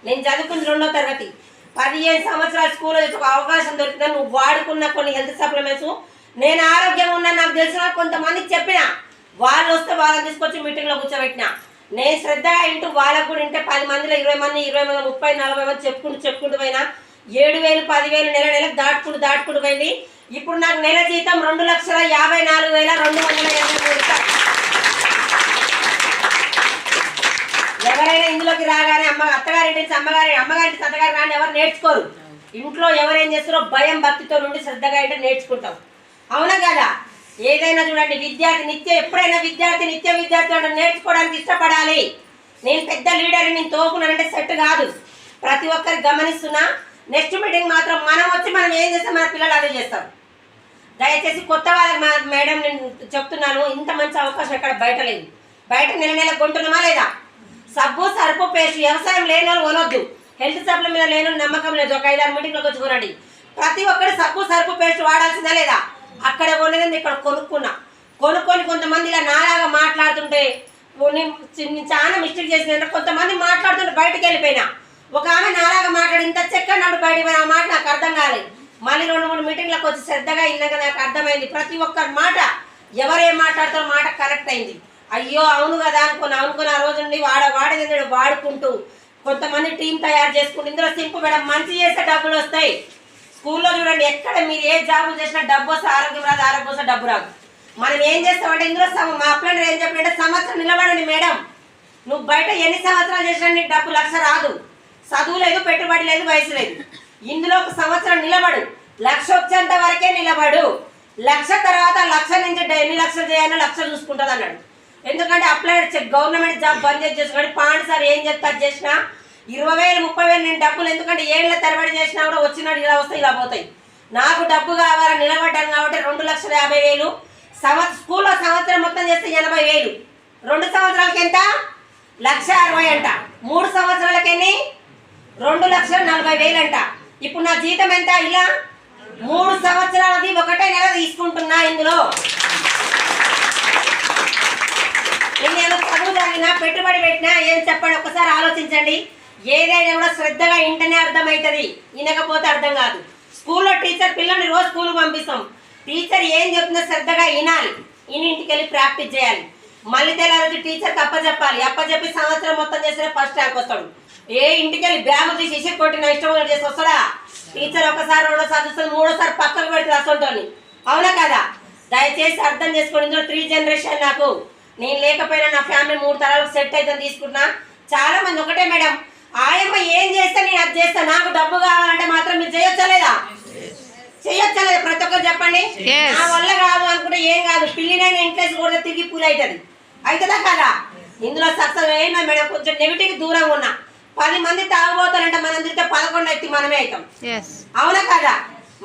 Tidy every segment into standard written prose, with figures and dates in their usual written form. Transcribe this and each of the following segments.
నేను చదువుకుని 2వ తరగతి 15 సంవత్సరాల స్కూల్లో ఒక అవకాశం దొరికిందా నువ్వు వాడుకున్న కొన్ని హెల్త్ సప్లిమెంట్స్ నేను ఆరోగ్యంగా ఉన్నా నాకు తెలిసిన కొంతమందికి చెప్పిన వాళ్ళు వస్తే వాళ్ళని తీసుకొచ్చి మీటింగ్లో కూర్చోబెట్టిన నేను శ్రద్ధగా ఇంటూ వాళ్ళకు కూడా ఇంటే 10 మందిలో 20 మంది 30 40 మంది చెప్పుకుంటూ పోయినా 7,000 10,000 నెలకు దాటుకుంటూ పోయింది. ఇప్పుడు నాకు నెల జీతం 2,54,283. ఎవరైనా ఇందులోకి రాగానే అత్తగారింటి నుంచి అమ్మగారింటి అత్తగారు రాని ఎవరు నేర్చుకోరు. ఇంట్లో ఎవరేం చేస్తారో భయం భక్తితో నుండి శ్రద్ధగా అయితే నేర్చుకుంటాం. అవునా కదా? ఏదైనా చూడండి, ఎప్పుడైనా విద్యార్థి అంటే నేర్చుకోవడానికి ఇష్టపడాలి. నేను పెద్ద లీడర్, నేను తోకున్నానంటే సెట్ కాదు. ప్రతి ఒక్కరికి గమనిస్తున్నా. నెక్స్ట్ మీటింగ్ మాత్రం మనం ఏం చేస్తాం, మన పిల్లలు అదే చేస్తాం. దయచేసి కొత్త వాళ్ళకి మేడం నేను చెప్తున్నాను, ఇంత మంచి అవకాశం ఎక్కడ బయట లేదు. బయట నెల కొంటున్నామా లేదా? సబ్బు సరుపు పేస్ట్ వ్యవసాయం లేని వాళ్ళు కొనొద్దు. హెల్త్ సప్ల మీద లేని నమ్మకం లేదు. ఒక 5-6 మీటింగ్లోకి వచ్చి కొనండి. ప్రతి ఒక్కరు సబ్బు సరుపు పేస్ట్ వాడాల్సిందా లేదా? అక్కడ కొనేది ఇక్కడ కొనుక్కొని కొంతమంది ఇలా నాలాగా మాట్లాడుతుంటే నేను చాలా మిస్టేక్ చేసిన కొంతమంది మాట్లాడుతుంటే బయటకు వెళ్ళిపోయినా. ఒక ఆమె నాలాగా మాట్లాడి ఇంత చెక్క నాడు బయటకు పోయిన ఆ మాట నాకు అర్థం కాలేదు. మళ్ళీ 2-3 మీటింగ్లకు వచ్చి శ్రద్ధగా ఇన్నాక నాకు అర్థమైంది. ప్రతి ఒక్కరి మాట ఎవరేం మాట్లాడతారో మాట కరెక్ట్ అయింది. అయ్యో అవును కదా అనుకుని ఆ రోజు నుండి వాడేది వాడుకుంటూ కొంతమంది టీం తయారు చేసుకుంటూ ఇందులో సింపుల్ మేడం మంచి చేస్తే డబ్బులు వస్తాయి. స్కూల్లో చూడండి, ఎక్కడ మీరు ఏ జాబ్ చేసినా డబ్బు వస్తే ఆరోగ్యం రాదు, ఆరోగ్యం వస్తే డబ్బు రాదు. మనం ఏం చేస్తామంటే ఇందులో మా అప్లైనర్ ఏం చెప్పాడంటే సంవత్సరం నిలబడండి మేడం, నువ్వు బయట ఎన్ని సంవత్సరాలు చేసినా నీకు డబ్బు 1,00,000 రాదు. చదువు లేదు, పెట్టుబడి లేదు, వయసు లేదు. ఇందులో 1 సంవత్సరం నిలబడు, 1,00,000 వచ్చేంత వరకే నిలబడు. 1,00,000 తర్వాత 1,00,000 నుంచి ఎన్ని లక్షలు చేయాలో 1,00,000 చూసుకుంటుంది అన్నాడు. ఎందుకంటే అప్లైనర్ గవర్నమెంట్ జాబ్ బంద్ చేసుకొని పాండ్ సార్ ఏం చెప్తారు చేసినా 20,000 30,000 నేను డబ్బులు ఎందుకంటే ఏళ్ళ తరబడి చేసినా కూడా వచ్చినాడు ఇలా వస్తాయి ఇలా పోతాయి. నాకు డబ్బు కావాలని నిలబడ్డాను కాబట్టి 2,50,000 స్కూల్లో సంవత్సరం మొత్తం చేస్తే 80,000. 2 సంవత్సరాలకి ఎంత? 1,60,000 అంట. 3 సంవత్సరాలకి ఎన్ని? 2,40,000 అంట. ఇప్పుడు నా జీతం ఎంత? ఇలా 3 సంవత్సరాలది ఒకటే నెల తీసుకుంటున్నా. ఇందులో నేను చదువు చదివినా పెట్టుబడి పెట్టినా ఏం చెప్పండి ఒకసారి ఆలోచించండి. ఏదైనా కూడా శ్రద్ధగా ఇంటనే అర్థమవుతుంది, వినకపోతే అర్థం కాదు. స్కూల్లో టీచర్ పిల్లల్ని రోజు స్కూల్కి పంపిస్తాం. టీచర్ ఏం చెప్తుందో శ్రద్ధగా వినాలి, ఇంటికి వెళ్ళి ప్రాక్టీస్ చేయాలి. మళ్ళీ తెల్లారి టీచర్కి అప్పచెప్పి సంవత్సరం మొత్తం చేస్తే ఫస్ట్ ర్యాంక్ వస్తాడు. ఏ ఇంటికి వెళ్ళి బ్యాగు తీసి ఇసి కొట్టిన ఇష్టం చేసి వస్తాడా? టీచర్ ఒకసారి 2సారి చూస్తుంది, 3సారి పక్కకు పెడుతుంది అసలుతోని. అవునా కదా? దయచేసి అర్థం చేసుకోండి. ఇందులో 3 జనరేషన్ నాకు నేను లేకపోయినా నా ఫ్యామిలీ 3 తరాలకు సెట్ అయితే తీసుకున్నా. చాలా మంది ఒకటే మేడం, ఆయమ్మ ఏం చేస్తే నేను అది చేస్తా, నాకు డబ్బు కావాలంటే మాత్రం మీరు చేయొచ్చా లేదా? ప్రతి ఒక్కరు చెప్పండి. నా వల్ల కాదు అనుకుంటే ఏం కాదు, పిల్లినైనా ఇంట్రెస్ట్ కూడా తిరిగి పూలు అవుతుందా కదా? ఇందులో సక్సెస్ ఏమో మేడం, కొంచెం నెగిటివ్ దూరంగా ఉన్నా. 10 మంది తాగుబోతారంటే మనం తిరిగితే 11 అయితే మనమే అవుతాం. అవునా కదా?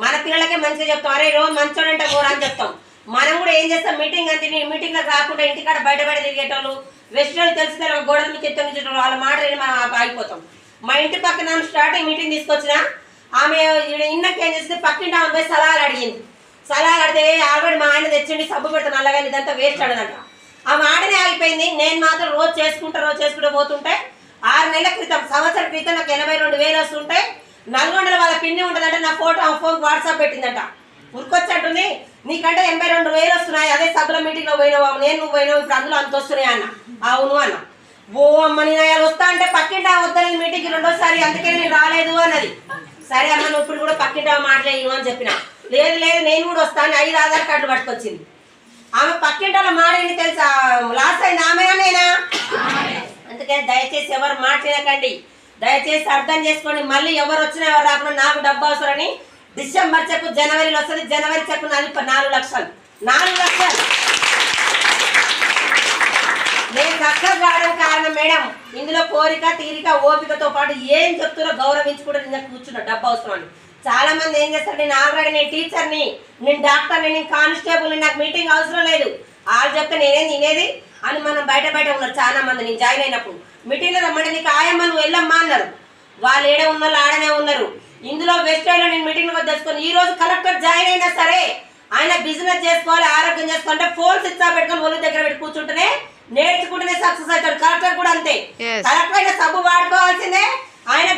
మన పిల్లలకే మంచిగా చెప్తాం, అరే రోజు మంచోడంటే కూడా అని చెప్తాం. మనం కూడా ఏం చేస్తాం, మీటింగ్లో రాకుండా ఇంటికాడ బయట తిరిగేటోళ్ళు వెస్టర్న్ తెలిసి గోడల మీద ఎత్తేటోళ్ళు వాళ్ళ మాట మనం ఆగిపోతాం. మా ఇంటి పక్కన స్టార్టింగ్ మీటింగ్ తీసుకొచ్చిన ఆమె ఇన్నకి ఏం చేసింది, పక్కింటి ఆమె పోయి సలహాలు అడిగింది. సలహాలు అడితే ఆల్రెడీ మా ఆయన తెచ్చిండి సబ్బు పెడతాను అలాగని ఇదంతా వేస్ట్ అడదంట. ఆమె ఆడనే ఆగిపోయింది. నేను మాత్రం రోజు చేసుకుంటూ పోతుంటే 6 నెలల క్రితం సంవత్సరం క్రితం నాకు 82,000 వస్తుంటే నల్గొండల వాళ్ళ పిన్ని ఉంటుందంటే నా ఫోటో ఆ ఫోన్ వాట్సాప్ పెట్టిందంట. ఉరికొచ్చి అంటుంది, నీకంటే 82,000 వస్తున్నాయి, అదే సభలో మీటింగ్లో పోయినావు, నువ్వు పోయినావు, ఇప్పుడు అందులో అంత వస్తున్నాయి అన్న. అవును అన్న. ఓ అమ్మ నేను వస్తా అంటే పక్కింటా వద్దని మీటింగ్కి 2వ సారి, అందుకే నేను రాలేదు అన్నది. సరే అమ్మ నువ్వు ఇప్పుడు కూడా పక్కింటా మాట్లాడేను అని చెప్పిన. లేదు నేను కూడా వస్తాను, 5 ఆధార్ కార్డులు పట్టుకొచ్చింది. ఆమె పక్కింటాలో మాడేది తెలుసా, లాస్ అయింది ఆమెనా నేనా? అందుకే దయచేసి ఎవరు మాట్లాడకండి, దయచేసి అర్థం చేసుకోండి. మళ్ళీ ఎవరు వచ్చినా ఎవరు రాకుండా నాకు డబ్బు అవసరని డిసెంబర్ చెక్కు జనవరిలో వస్తుంది. జనవరి చెక్కు నాది 4 లక్షలు. నేను సక్సెస్ కావడం కారణం మేడం, ఇందులో కోరిక తీరిక ఓపికతో పాటు ఏం చెప్తున్నా గౌరవించుకుంటే నిన్న కూర్చున్నా డబ్బు అవసరం అని. చాలా మంది ఏం చేస్తారు, నేను ఆల్రెడీ నేను టీచర్ని, నేను డాక్టర్ని, నేను కానిస్టేబుల్ని, నాకు మీటింగ్ అవసరం లేదు, వాళ్ళు చెప్తే నేనేం తినేది అని మనం బయట ఉన్నారు చాలా మంది. నేను జాయిన్ అయినప్పుడు మీటింగ్లో రమ్మంటే నీకు ఆయమ్మ నువ్వు వెళ్ళమ్మా అన్నారు. వాళ్ళు ఏడే ఉన్నారు ఆడనే ఉన్నారు. ఇందులో వెస్టైన్లో నేను మీటింగ్లో తెలుసుకొని ఈ రోజు కలెక్టర్ జాయిన్ అయినా సరే ఆయన బిజినెస్ చేసుకోవాలి, ఆరోగ్యం చేసుకోవాలంటే ఫోన్స్ ఇచ్చా పెట్టుకొని ఒళ్ళు దగ్గర పెట్టి కూర్చుంటేనే నేర్చుకుంటేనే సక్సెస్ అవుతాడు. కలెక్టర్ కూడా అంతే. కలెక్టర్ అయినా సబ్బు వాడుకోవాల్సిందే, ఆయన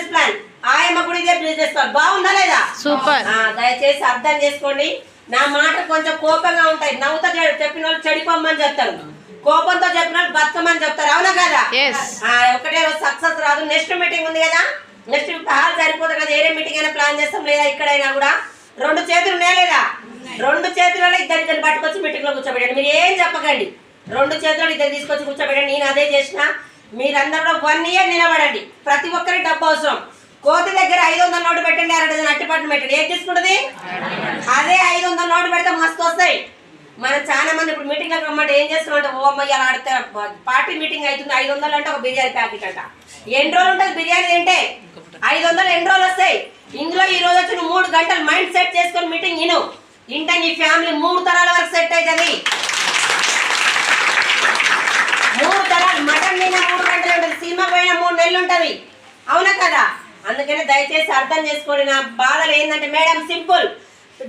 బిజినెస్ ప్లాన్, ఆయమ్మ కూడా ఇదే బిజినెస్ ప్లాన్. బాగుందా లేదా? సూపర్. దయచేసి అర్థం చేసుకోండి. నా మాట కొంచెం కోపంగా ఉంటాయి. నవ్వుతా చెప్పిన వాళ్ళు చెడిపోమ్మని చెప్తారు, కోపంతో చెప్పిన వాళ్ళు బతకమని చెప్తారు. అవునా కదా? ఒకటే రోజు సక్సెస్ రాదు. నెక్స్ట్ మీటింగ్ ఉంది కదా, నెక్స్ట్ హాల్ సరిపోతుంది కదా, ఏరే మీటింగ్ అయినా ప్లాన్ చేస్తాం లేదా ఇక్కడైనా కూడా. 2 చేతులు ఉన్నాయా లేదా? 2 చేతులలో ఇద్దరు పట్టుకొచ్చి మీటింగ్ లో కూర్చోబెట్టండి. మీరు ఏం చెప్పకండి, 2 చేతులు ఇద్దరు తీసుకొచ్చి కూర్చోబెట్టండి. నేను అదే చేసిన. మీరందరూ 1 ఇయర్ నిలబడండి. ప్రతి ఒక్కరికి డబ్బు అవసరం. కోతి దగ్గర 500 నోటు పెట్టండి, 2 అట్టిపట్టు పెట్టండి. ఏం తీసుకుంటుంది? అదే 500 నోటు పెడితే మస్తు వస్తాయి. మనం చాలా మంది ఇప్పుడు మీటింగ్ లో రమ్మంటే ఏం చేస్తున్నామంటే, ఓ అమ్మాయి అలా ఆడితే పార్టీ మీటింగ్ అవుతుంది, 500 అంటే ఒక బిర్యానీ ప్యాకెట్ అంట. ఎన్ని రోజులు ఉంటుంది బిర్యానీ తింటే? 500 ఎన్ని రోజులు వస్తాయి? ఇందులో ఈ రోజు వచ్చి 3 గంటలు మైండ్ సెట్ చేసుకొని మీటింగ్ ఇంటే నీ ఫ్యామిలీ 3 తరాల వరకు సెట్ అవుతుంది. 3 తరాలు. మటన్ తిన 3 గంటలు ఉంటుంది, సినిమా పోయిన 3 నెలలు ఉంటుంది. అవునా కదా? అందుకనే దయచేసి అర్థం చేసుకోండి. నా బాధలు ఏంటంటే, మేడం సింపుల్,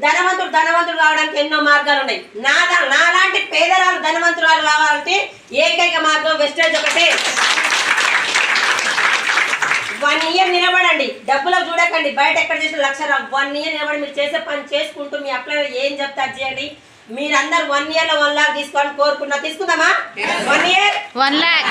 ధనవంతుడు కావడానికి ఎన్నో మార్గాలు ఉన్నాయి. నాలాంటి పేదరాలు ధనవంతురాలు కావాలంటే ఏకైక మార్గం వెస్టేజ్ ఒకటే. 1 ఇయర్ నిలబడండి. డబ్బులకు చూడకండి. బయట ఎక్కడ చేసిన 1,00,000. 1 ఇయర్ నిలబడి మీరు చేసే పని చేసుకుంటూ మీ అప్లై ఏం చెప్తారు చేయండి. మీరందరూ 1 ఇయర్ లో 1 lakh తీసుకోవాలని కోరుకున్నా. తీసుకుందామా? 1 ఇయర్ 1 lakh.